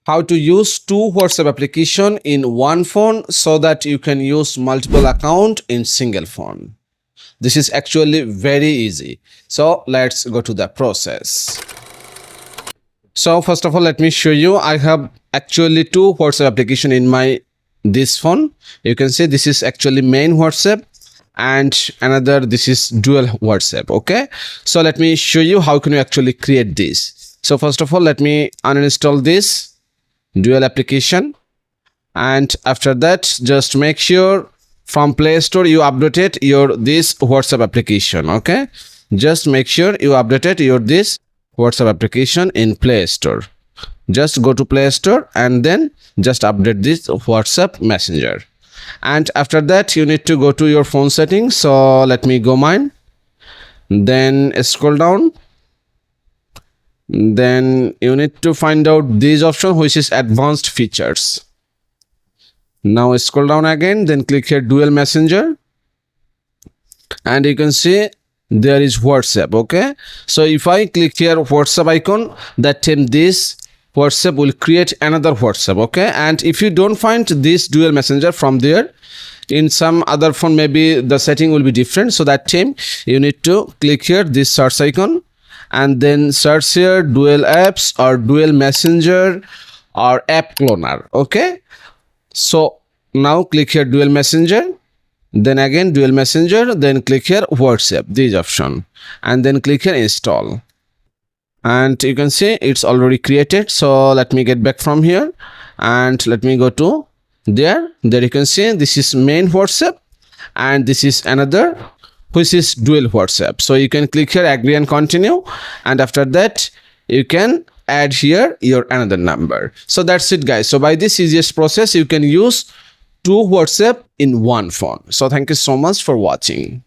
how to use two WhatsApp application in one phone so that you can use multiple account in single phone. This is actually very easy. So let's go to the process. So first of all, let me show you. I have actually two WhatsApp application in my this phone. You can see this is actually main WhatsApp and another, this is dual WhatsApp. Okay, so let me show you how can you actually create this. So first of all, let me uninstall this dual application, and after that just make sure from Play Store you updated your this WhatsApp application. Okay, just make sure you updated your this WhatsApp application in Play Store. Just go to Play Store and then just update this WhatsApp Messenger. And after that you need to go to your phone settings. So let me go mine, then scroll down, then you need to find out this option which is advanced features. Now scroll down again, then click here dual messenger, and you can see there is WhatsApp. Okay, so if I click here WhatsApp icon, that time this WhatsApp will create another WhatsApp. Okay, and if you don't find this dual messenger from there, in some other phone maybe the setting will be different. So that time you need to click here this search icon and then search here dual apps or dual messenger or app cloner. Okay, so now click here dual messenger, then again dual messenger, then click here WhatsApp, this option, and then click here install. And you can see it's already created. So let me get back from here and let me go to there you can see this is main WhatsApp and this is another which is dual WhatsApp. So you can click here agree and continue, and after that you can add here your another number. So that's it guys. So by this easiest process you can use two WhatsApp in one phone. So thank you so much for watching.